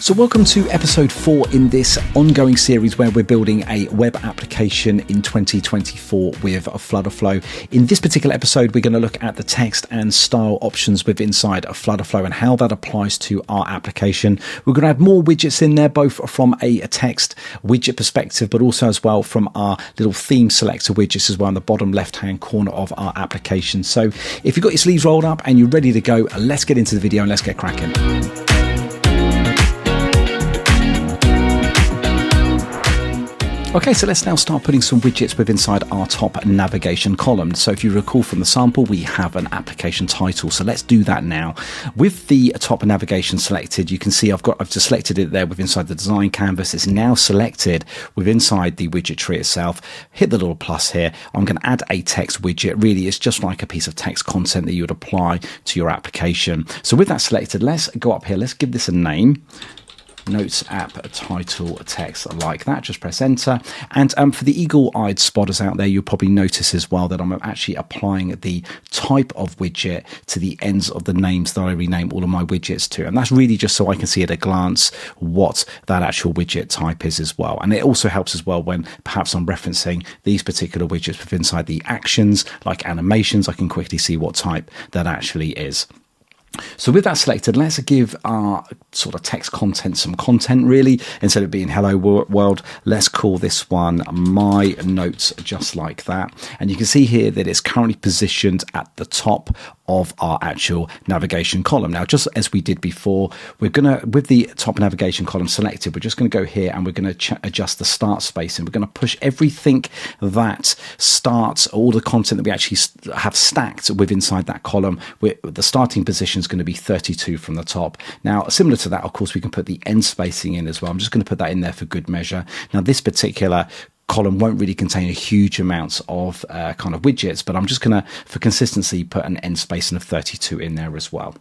So welcome to episode 4 in this ongoing series where we're building a web application in 2024 with FlutterFlow. In this particular episode, we're going to look at the text and style options within inside of FlutterFlow and how that applies to our application. We're going to add more widgets in there, both from a text widget perspective, but also as well from our little theme selector widgets as well in the bottom left-hand corner of our application. So if you've got your sleeves rolled up and you're ready to go, let's get into the video and let's get cracking. Okay, so let's now start putting some widgets within inside our top navigation column. So if you recall from the sample, we have an application title. So let's do that now. With the top navigation selected, you can see I've just selected it there within inside the design canvas. It's now selected within inside the widget tree itself. Hit the little plus here. I'm going to add a text widget. Really, it's just like a piece of text content that you would apply to your application. So with that selected, let's go up here. Let's give this a name. Notes app title text like that. Just press enter. And for the eagle-eyed spotters out there, you'll probably notice as well that I'm actually applying the type of widget to the ends of the names that I rename all of my widgets to. And that's really just so I can see at a glance what that actual widget type is as well. And it also helps as well when perhaps I'm referencing these particular widgets within inside the actions, like animations, I can quickly see what type that actually is. So with that selected, let's give our sort of text content some content really. Instead of being hello world, let's call this one my notes, just like that. And you can see here that it's currently positioned at the top of our actual navigation column. Now, just as we did before, we're going to, with the top navigation column selected, we're just going to go here and we're going to adjust the start space, and we're going to push everything that starts, all the content that we actually have stacked within inside that column. The starting position is going to be 32 from the top. Now, similar to that, of course, we can put the end spacing in as well. I'm just going to put that in there for good measure. Now, this particular column won't really contain a huge amounts of kind of widgets, but I'm just going to, for consistency, put an end spacing of 32 in there as well.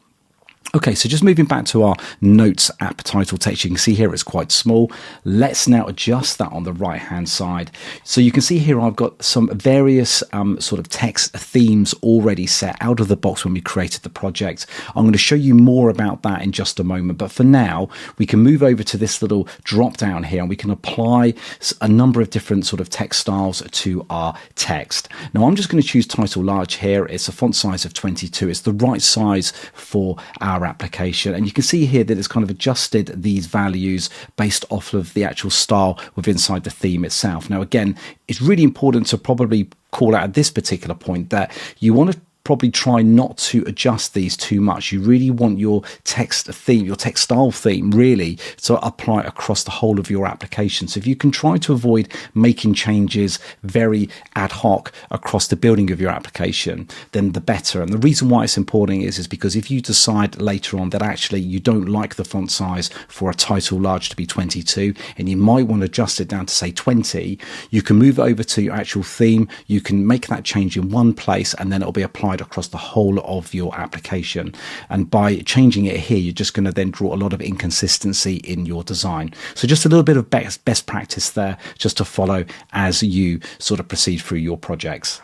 Okay, so just moving back to our notes app title text, you can see here it's quite small. Let's now adjust that on the right hand side. So you can see here I've got some various sort of text themes already set out of the box when we created the project. I'm going to show you more about that in just a moment, but for now we can move over to this little drop down here and we can apply a number of different sort of text styles to our text. Now I'm just going to choose title large here. It's a font size of 22. It's the right size for our application, and you can see here that it's kind of adjusted these values based off of the actual style within inside the theme itself. Now again, it's really important to probably call out at this particular point that you want to probably try not to adjust these too much. You really want your text theme, your text style theme really to apply across the whole of your application. So if you can try to avoid making changes very ad hoc across the building of your application, then the better. And the reason why it's important is because if you decide later on that actually you don't like the font size for a title large to be 22 and you might want to adjust it down to say 20, you can move over to your actual theme. You can make that change in one place and then it'll be applied across the whole of your application. And by changing it here, you're just going to then draw a lot of inconsistency in your design. So just a little bit of best practice there just to follow as you sort of proceed through your projects.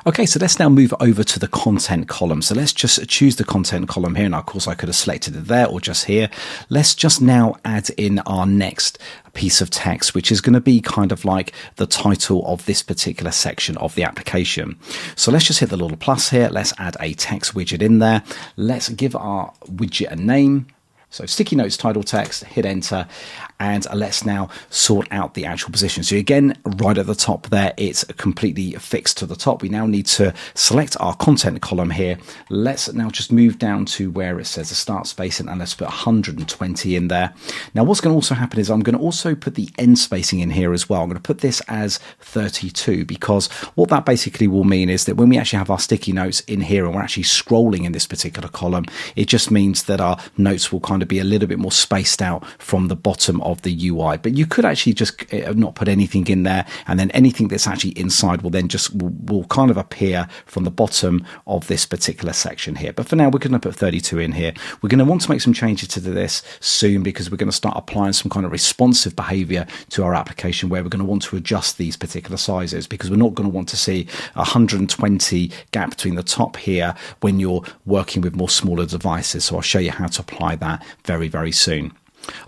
Okay, so let's now move over to the content column. So let's just choose the content column here. And of course I could have selected it there or just here. Let's just now add in our next piece of text, which is going to be kind of like the title of this particular section of the application. So let's just hit the little plus here. Let's add a text widget in there. Let's give our widget a name. So sticky notes title text, hit enter, and let's now sort out the actual position. So again, right at the top there, it's completely fixed to the top. We now need to select our content column here. Let's now just move down to where it says the start spacing and let's put 120 in there. Now what's going to also happen is I'm going to also put the end spacing in here as well. I'm going to put this as 32 because what that basically will mean is that when we actually have our sticky notes in here and we're actually scrolling in this particular column, it just means that our notes will kind of be a little bit more spaced out from the bottom of the UI. But you could actually just not put anything in there, and then anything that's actually inside will then just will kind of appear from the bottom of this particular section here. But for now, we're going to put 32 in here. We're going to want to make some changes to this soon because we're going to start applying some kind of responsive behavior to our application where we're going to want to adjust these particular sizes because we're not going to want to see 120 gap between the top here when you're working with more smaller devices. So I'll show you how to apply that very, very soon.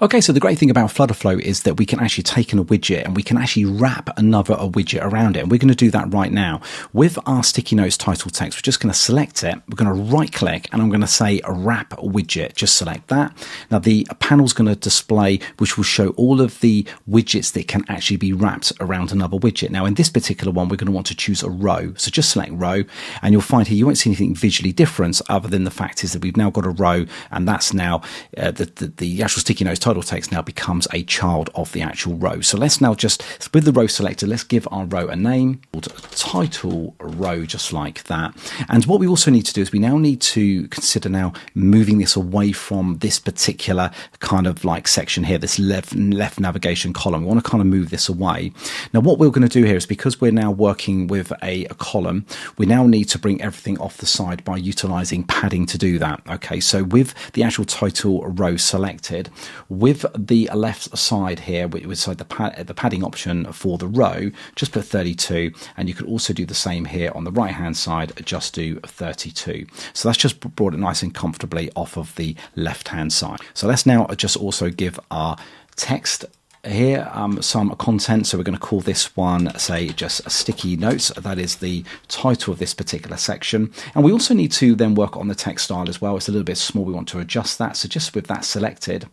Okay, so the great thing about FlutterFlow is that we can actually take in a widget and we can actually wrap a widget around it. And we're going to do that right now. With our sticky notes title text, we're just going to select it. We're going to right click and I'm going to say wrap widget. Just select that. Now the panel's going to display, which will show all of the widgets that can actually be wrapped around another widget. Now in this particular one, we're going to want to choose a row. So just select row and you'll find here you won't see anything visually different other than the fact is that we've now got a row and that's now the actual sticky notes title text now becomes a child of the actual row. So let's now just, with the row selected, let's give our row a name called title row, just like that. And what we also need to do is we now need to consider now moving this away from this particular kind of like section here, this left navigation column. We want to kind of move this away. Now what we're going to do here is because we're now working with a column, we now need to bring everything off the side by utilizing padding to do that. Okay, so with the actual title row selected, with the left side here, with the padding option for the row, just put 32, and you could also do the same here on the right hand side, just do 32. So that's just brought it nice and comfortably off of the left hand side. So let's now just also give our text here some content. So we're going to call this one, say, just sticky notes. That is the title of this particular section. And we also need to then work on the text style as well. It's a little bit small. We want to adjust that. So just with that selected,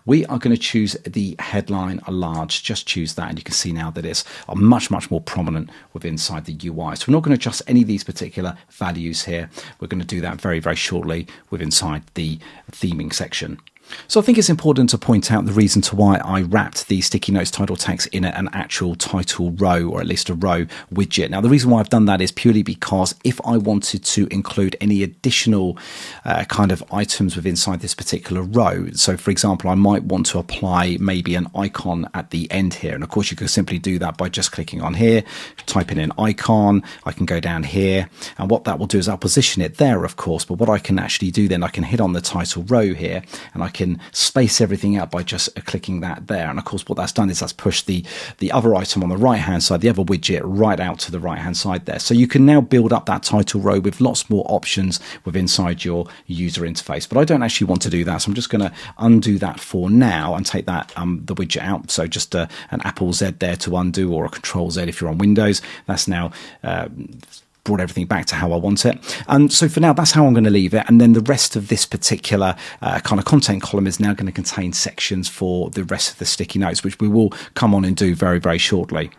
we are going to choose the headline large. Just choose that. And you can see now that it's much more prominent within inside the UI. So we're not going to adjust any of these particular values here. We're going to do that very shortly with inside the theming section. So I think it's important to point out the reason to why I wrapped the sticky notes title text in an actual title row, or at least a row widget. Now the reason why I've done that is purely because if I wanted to include any additional kind of items within inside this particular row, so for example I might want to apply maybe an icon at the end here, and of course you could simply do that by just clicking on here, typing in icon. I can go down here, and what that will do is I'll position it there, of course, but what I can actually do then, I can hit on the title row here and I can space everything out by just clicking that there. And of course what that's done is that's pushed the other item on the right hand side, the other widget, right out to the right hand side there. So you can now build up that title row with lots more options within inside your user interface. But I don't actually want to do that, so I'm just going to undo that for now and take that the widget out. So just an Apple Z there to undo, or a Control Z if you're on Windows. That's now brought everything back to how I want it. And so for now, that's how I'm going to leave it. And then the rest of this particular kind of content column is now going to contain sections for the rest of the sticky notes, which we will come on and do very shortly.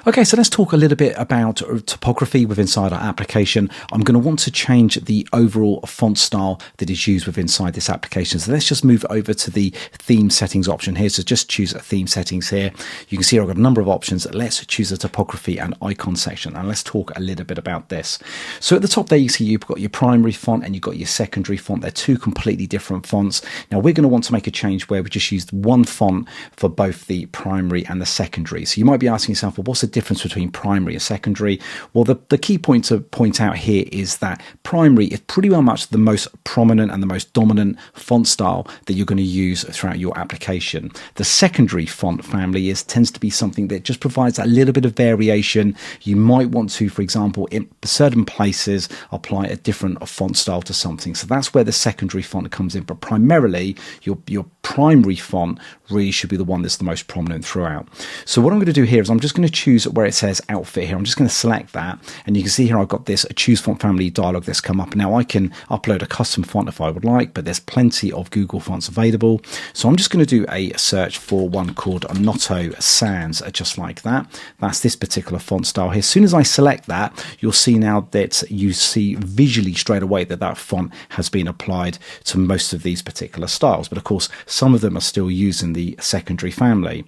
Okay, so let's talk a little bit about typography within inside our application. I'm going to want to change the overall font style that is used within inside this application. So let's just move over to the theme settings option here. So just choose theme settings here. You can see I've got a number of options. Let's choose the typography and icon section, and let's talk a little bit about this. So at the top there, you see you've got your primary font and you've got your secondary font. They're two completely different fonts. Now we're going to want to make a change where we just use one font for both the primary and the secondary. So you might be asking yourself, well, what's the difference between primary and secondary? Well, the key point to point out here is that primary is pretty well much the most prominent and the most dominant font style that you're going to use throughout your application. The secondary font family tends to be something that just provides a little bit of variation. You might want to, for example, in certain places apply a different font style to something. So that's where the secondary font comes in. But primarily, your primary font really should be the one that's the most prominent throughout. So what I'm going to do here is I'm just going to choose where it says outfit here. I'm just going to select that, and you can see here I've got this choose font family dialog that's come up. Now I can upload a custom font if I would like, but there's plenty of Google fonts available. So I'm just going to do a search for one called Nocode Sans, just like that. That's this particular font style here. As soon as I select that, you'll see now that you see visually straight away that that font has been applied to most of these particular styles. But of course, some of them are still using the secondary family.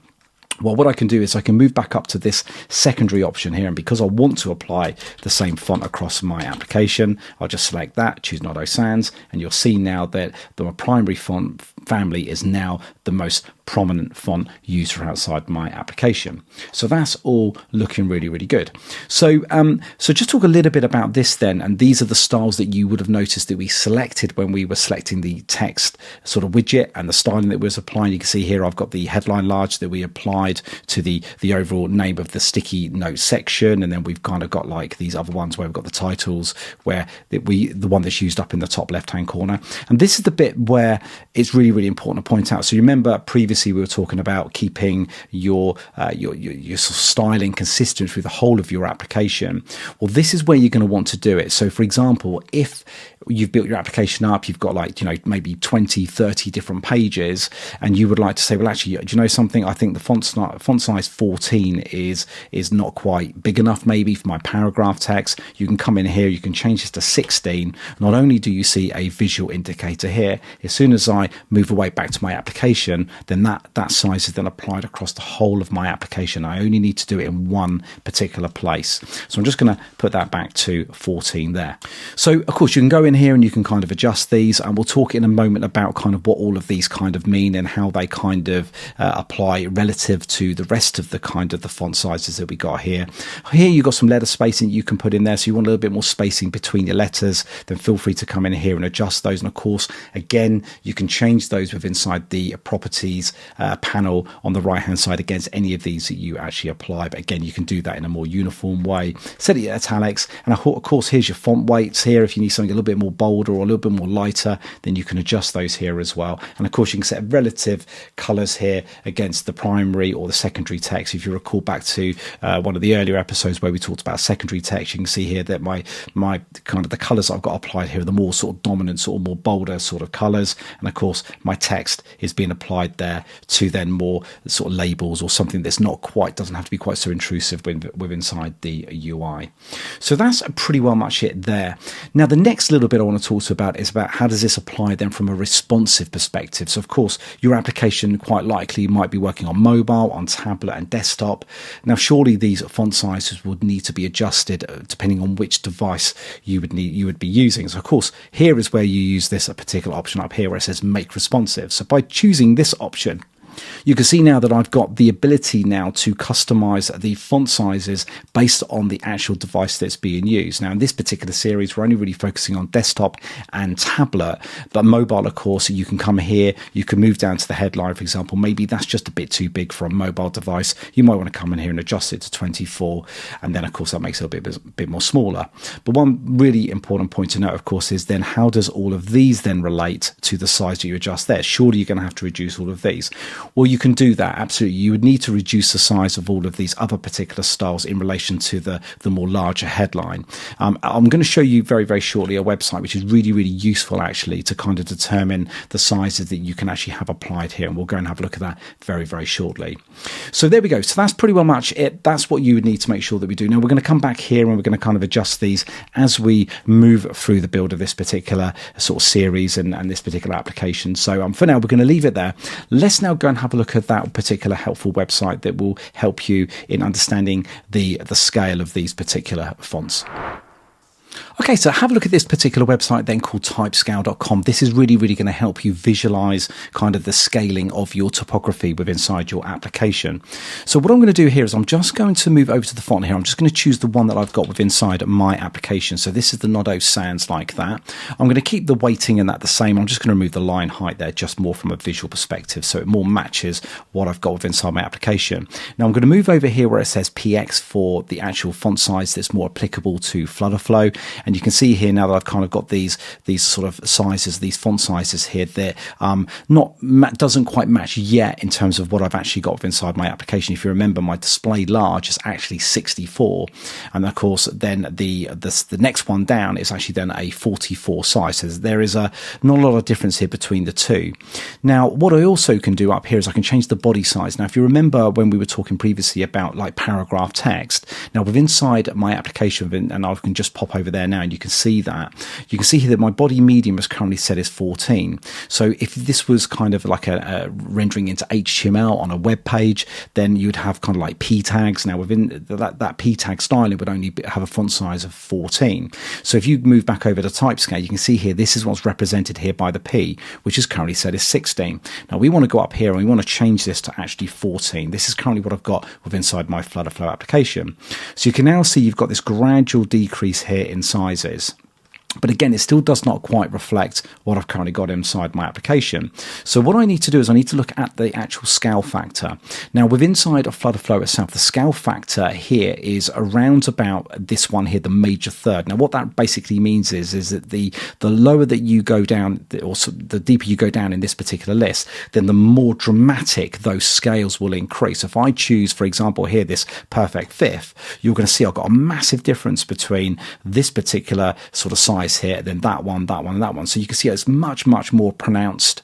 Well, what I can do is I can move back up to this secondary option here, and because I want to apply the same font across my application, I'll just select that, choose Nocode Sans, and you'll see now that the primary font family is now the most prominent font used for outside my application. So that's all looking really good. So just talk a little bit about this then, and these are the styles that you would have noticed that we selected when we were selecting the text sort of widget and the styling that was applying. You can see here I've got the headline large that we applied to the overall name of the sticky note section, and then we've kind of got like these other ones where we've got the titles, where the one that's used up in the top left hand corner. And this is the bit where it's really really, really important to point out. So you remember previously we were talking about keeping your sort of styling consistent through the whole of your application. Well, this is where you're going to want to do it. So for example, if you've built your application up, you've got like, maybe 20, 30 different pages, and you would like to say, well, actually, do you know something? I think the font size 14 is not quite big enough maybe for my paragraph text. You can come in here, you can change this to 16. Not only do you see a visual indicator here, as soon as I move away back to my application, then that size is then applied across the whole of my application. I only need to do it in one particular place. So I'm just going to put that back to 14 there. So of course you can go in here and you can kind of adjust these, and we'll talk in a moment about kind of what all of these kind of mean and how they kind of apply relative to the rest of the kind of the font sizes that we got here. Here you've got some letter spacing you can put in there, so you want a little bit more spacing between your letters, then feel free to come in here and adjust those. And of course, again, you can change those with inside the properties panel on the right hand side against any of these that you actually apply. But again, you can do that in a more uniform way. Set it at italics, and of course here's your font weights here. If you need something a little bit more bolder or a little bit more lighter, then you can adjust those here as well. And of course you can set relative colors here against the primary or the secondary text. If you recall back to one of the earlier episodes where we talked about secondary text, you can see here that my kind of the colors I've got applied here are the more sort of dominant, sort of more bolder sort of colors. And of course my text is being applied there to then more sort of labels or something that's not quite, doesn't have to be quite so intrusive with inside the UI. So that's pretty well much it there. Now the next little bit I want to talk to you about is about how does this apply then from a responsive perspective. So of course your application quite likely might be working on mobile, on tablet and desktop. Now surely these font sizes would need to be adjusted depending on which device you would be using. So of course here is where you use this particular option up here where it says make responsive. So by choosing this option, you can see now that I've got the ability now to customize the font sizes based on the actual device that's being used. Now in this particular series we're only really focusing on desktop and tablet, but mobile of course you can come here, you can move down to the headline for example. Maybe that's just a bit too big for a mobile device. You might want to come in here and adjust it to 24, and then of course that makes it a bit more smaller. But one really important point to note of course is then how does all of these then relate to the size that you adjust there? Surely you're going to have to reduce all of these. Well, you can do that, absolutely. You would need to reduce the size of all of these other particular styles in relation to the more larger headline. I'm going to show you very, very shortly a website which is really, really useful actually to kind of determine the sizes that you can actually have applied here, and we'll go and have a look at that very, very shortly. So there we go. So that's pretty well much it. That's what you would need to make sure that we do. Now we're going to come back here and we're going to kind of adjust these as we move through the build of this particular sort of series and this particular application. So for now we're going to leave it there. Let's now go and have a look at that particular helpful website that will help you in understanding the scale of these particular fonts. Okay, so have a look at this particular website then called typescale.com. This is really, really going to help you visualize kind of the scaling of your typography within inside your application. So what I'm going to do here is I'm just going to move over to the font here. I'm just going to choose the one that I've got within inside my application. So this is the Nocode Sans like that. I'm going to keep the weighting and that the same. I'm just going to remove the line height there just more from a visual perspective so it more matches what I've got within inside my application. Now I'm going to move over here where it says PX for the actual font size that's more applicable to FlutterFlow. And you can see here now that I've kind of got these sort of sizes, these font sizes here that doesn't quite match yet in terms of what I've actually got inside my application. If you remember, my display large is actually 64, and of course then the next one down is actually then a 44 size. So there is not a lot of difference here between the two. Now what I also can do up here is I can change the body size. Now if you remember when we were talking previously about like paragraph text, now within inside my application, and I can just pop over there now and you can see that. You can see here that my body medium is currently set as 14. So if this was kind of like a rendering into HTML on a web page, then you'd have kind of like P tags. Now within that P tag styling would only have a font size of 14. So if you move back over to Typescale, you can see here, this is what's represented here by the P, which is currently set as 16. Now we want to go up here and we want to change this to actually 14. This is currently what I've got within inside my FlutterFlow application. So you can now see you've got this gradual decrease here in sizes. But again, it still does not quite reflect what I've currently got inside my application. So what I need to do is I need to look at the actual scale factor. Now, with inside of FlutterFlow itself, the scale factor here is around about this one here, the major third. Now, what that basically means is that the lower that you go down, or the deeper you go down in this particular list, then the more dramatic those scales will increase. If I choose, for example, here, this perfect fifth, you're going to see I've got a massive difference between this particular sort of size here, then that one, and that one. So you can see it's much more pronounced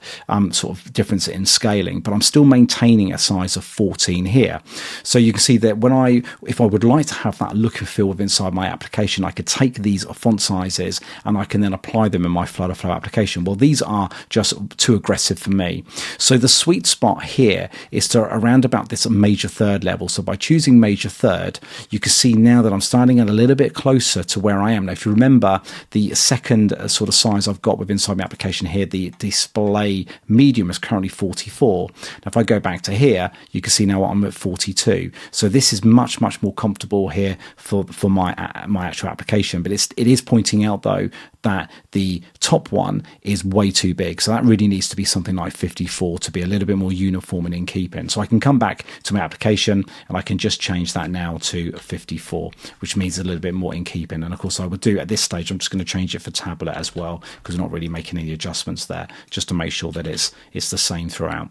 sort of difference in scaling, but I'm still maintaining a size of 14 here. So you can see that if I would like to have that look and feel inside my application, I could take these font sizes and I can then apply them in my FlutterFlow application. Well, these are just too aggressive for me. So the sweet spot here is to around about this major third level. So by choosing major third, you can see now that I'm starting at a little bit closer to where I am. Now, if you remember, the second sort of size I've got with inside my application here, the display medium is currently 44. Now, if I go back to here, you can see now I'm at 42. So this is much more comfortable here for my actual application. But it is pointing out though that the top one is way too big. So that really needs to be something like 54 to be a little bit more uniform and in keeping. So I can come back to my application and I can just change that now to 54, which means a little bit more in keeping. And of course I would do at this stage, I'm just going to change it for tablet as well, because we're not really making any adjustments there, just to make sure that it's the same throughout.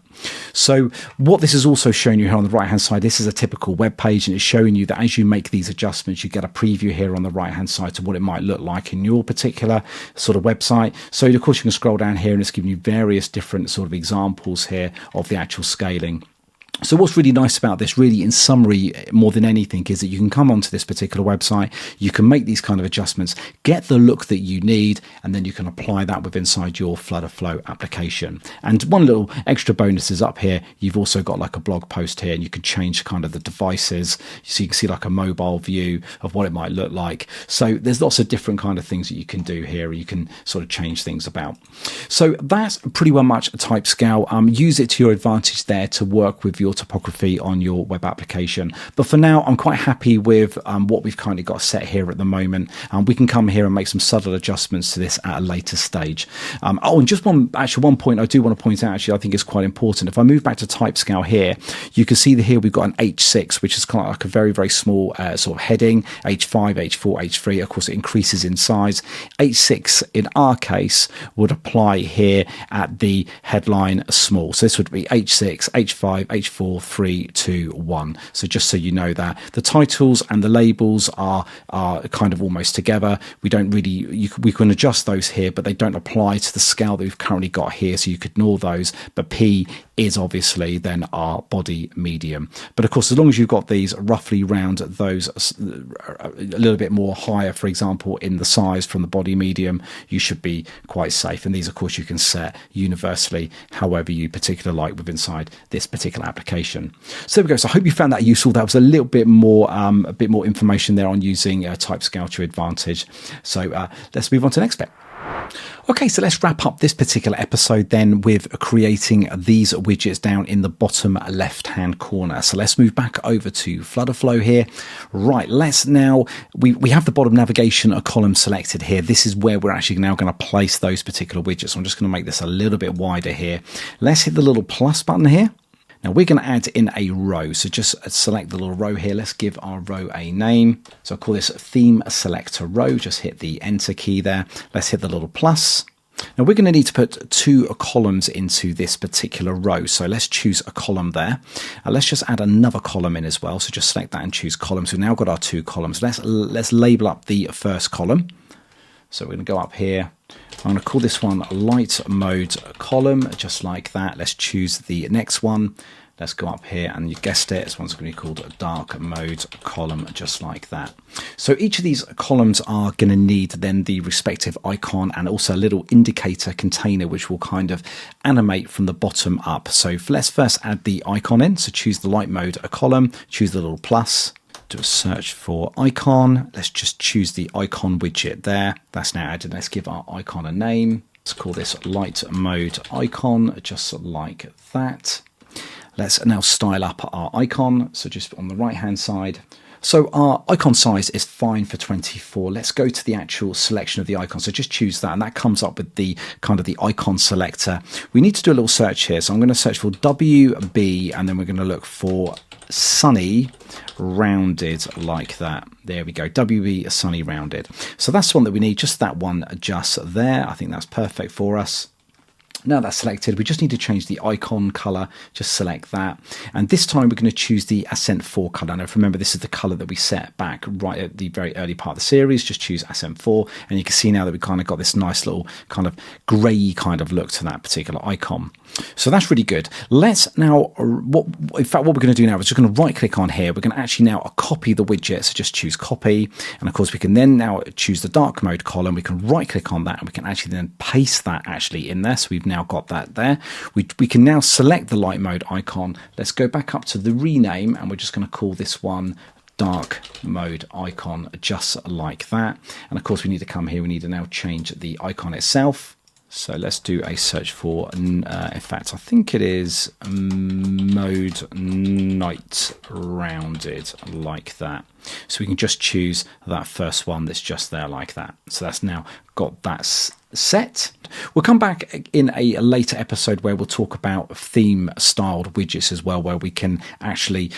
So what this is also showing you here on the right hand side, this is a typical web page, and it's showing you that as you make these adjustments, you get a preview here on the right hand side to what it might look like in your particular sort of website. So of course you can scroll down here and it's giving you various different sort of examples here of the actual scaling. So what's really nice about this, really in summary, more than anything, is that you can come onto this particular website, you can make these kind of adjustments, get the look that you need, and then you can apply that with inside your FlutterFlow application. And one little extra bonus is up here, you've also got like a blog post here, and you can change kind of the devices, so you can see like a mobile view of what it might look like. So there's lots of different kind of things that you can do here, you can sort of change things about. So that's pretty well much a type scale. Use it to your advantage there to work with your typography on your web application. But for now, I'm quite happy with what we've kind of got set here at the moment. We can come here and make some subtle adjustments to this at a later stage. And just one point I do want to point out, actually, I think is quite important. If I move back to type scale here, you can see that here we've got an H6, which is kind of like a very small sort of heading. H5, H4, H3, of course, it increases in size. H6 in our case would apply here at the headline small. So this would be H6, H5, H4, 3, 2, 1. So just so you know that the titles and the labels are kind of almost together. We don't really, we can adjust those here, but they don't apply to the scale that we've currently got here. So you could ignore those, but P is obviously then our body medium. But of course, as long as you've got these roughly round those a little bit more higher, for example, in the size from the body medium, you should be quite safe. And these, of course, you can set universally however you particularly like with inside this particular application. So there we go. So I hope you found that useful. That was a little bit more information there on using type scale to your advantage. So let's move on to the next bit. Okay, so let's wrap up this particular episode then with creating these widgets down in the bottom left-hand corner. So let's move back over to FlutterFlow here. Right, let's now, we have the bottom navigation column selected here. This is where we're actually now going to place those particular widgets. So I'm just going to make this a little bit wider here. Let's hit the little plus button here. Now we're going to add in a row, so just select the little row here. Let's give our row a name. So I'll call this theme selector row. Just hit the enter key there. Let's hit the little plus. Now we're going to need to put 2 columns into this particular row. So let's choose a column there. Let's just add another column in as well. So just select that and choose columns. We've now got our 2 columns. Let's label up the first column. So we're going to go up here. I'm going to call this one light mode column, just like that. Let's choose the next one. Let's go up here, and you guessed it, this one's going to be called a dark mode column, just like that. So each of these columns are going to need then the respective icon and also a little indicator container, which will kind of animate from the bottom up. So let's first add the icon in. So choose the light mode column, choose the little plus. Do a search for icon. Let's just choose the icon widget there. That's now added. Let's give our icon a name. Let's call this light mode icon, just like that. Let's now style up our icon. So just on the right hand side, So our icon size is fine for 24. Let's go to the actual selection of the icon. So just choose that, and that comes up with the kind of the icon selector. We need to do a little search here. So I'm going to search for WB, and then we're going to look for sunny rounded, like that. There we go, WB sunny rounded. So that's the one that we need, just that one just there. I think that's perfect for us. Now that's selected, we just need to change the icon color. Just select that, and this time we're going to choose the Accent 4 color. Now remember, this is the color that we set back right at the very early part of the series. Just choose Accent 4, and you can see now that we kind of got this nice little kind of grey kind of look to that particular icon. So that's really good. Let's now, what we're going to do now is just going to right click on here. We're going to actually now copy the widget. So just choose copy, and of course we can then now choose the dark mode column. We can right click on that, and we can actually then paste that actually in there. So we've now got that there. We can now select the light mode icon. Let's go back up to the rename, and we're just going to call this one dark mode icon, just like that. And of course we need to come here, we need to now change the icon itself. So let's do a search for, in fact, I think it is mode night rounded, like that. So we can just choose that first one that's just there, like that. So that's now got that set. We'll come back in a later episode where we'll talk about theme styled widgets as well, where we can actually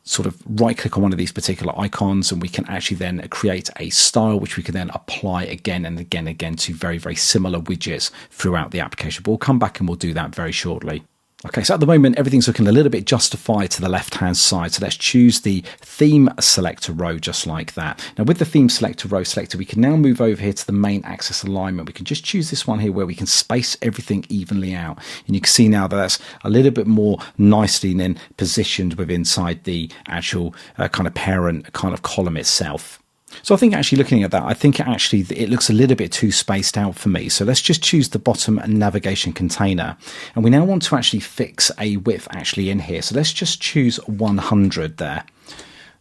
sort of right click on one of these particular icons, and we can actually then create a style which we can then apply again and again to very, very similar widgets throughout the application. But we'll come back and we'll do that very shortly. Okay, so at the moment, everything's looking a little bit justified to the left-hand side. So let's choose the theme selector row, just like that. Now with the theme selector row selected, we can now move over here to the main axis alignment. We can just choose this one here where we can space everything evenly out. And you can see now that that's a little bit more nicely then positioned with inside the actual kind of parent kind of column itself. So I think actually looking at that, I think actually it looks a little bit too spaced out for me. So let's just choose the bottom navigation container. And we now want to actually fix a width actually in here. So let's just choose 100 there.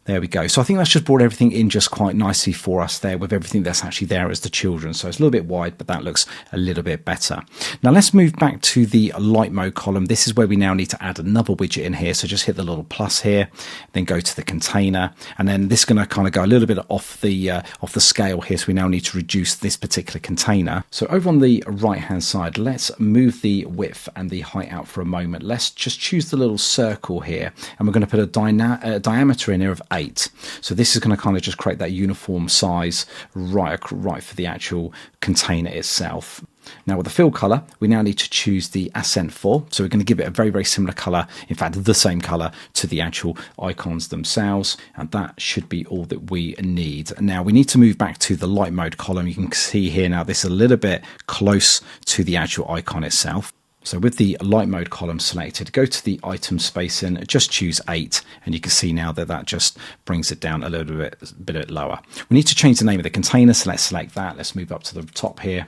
There we go. So I think that's just brought everything in just quite nicely for us there, with everything that's actually there as the children. So it's a little bit wide, but that looks a little bit better. Now let's move back to the light mode column. This is where we now need to add another widget in here. So just hit the little plus here, then go to the container, and then this is going to kind of go a little bit off the scale here. So we now need to reduce this particular container. So over on the right hand side, let's move the width and the height out for a moment. Let's just choose the little circle here, and we're going to put a diameter in here of 8. So this is going to kind of just create that uniform size right for the actual container itself. Now with the fill color, we now need to choose the Accent 4. So we're going to give it a very, very similar color, in fact the same color to the actual icons themselves, and that should be all that we need. Now we need to move back to the light mode column. You can see here now this is a little bit close to the actual icon itself. So with the light mode column selected, go to the item spacing, just choose 8, and you can see now that that just brings it down a little bit lower. We need to change the name of the container, so let's select that. Let's move up to the top here.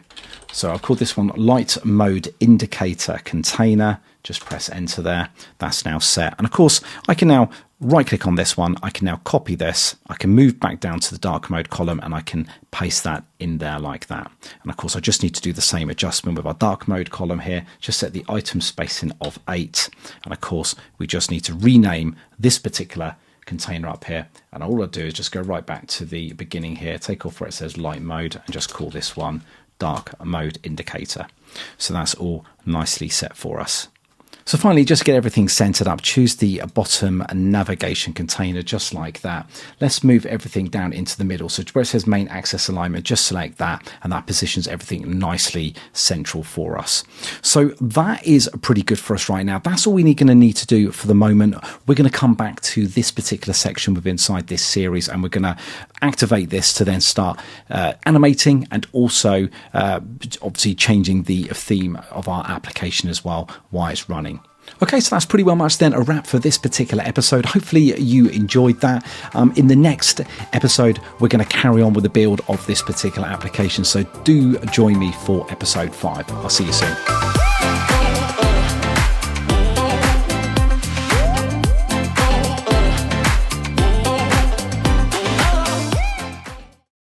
So I'll call this one light mode indicator container. Just press enter there. That's now set. And of course, I can now right click on this one. I can now copy this. I can move back down to the dark mode column, and I can paste that in there like that. And of course, I just need to do the same adjustment with our dark mode column here. Just set the item spacing of 8. And of course, we just need to rename this particular container up here. And all I do is just go right back to the beginning here, take off where it says light mode, and just call this one dark mode indicator. So that's all nicely set for us. So finally, just get everything centered up, choose the bottom navigation container, just like that. Let's move everything down into the middle. So where it says main axis alignment, just select that, and that positions everything nicely central for us. So that is pretty good for us right now. That's all we're going to need to do for the moment. We're going to come back to this particular section within inside this series, and we're going to activate this to then start animating, and also obviously changing the theme of our application as well while it's running. Okay, so that's pretty well much then a wrap for this particular episode. Hopefully you enjoyed that. In the next episode, we're going to carry on with the build of this particular application. So do join me for episode 5. I'll see you soon.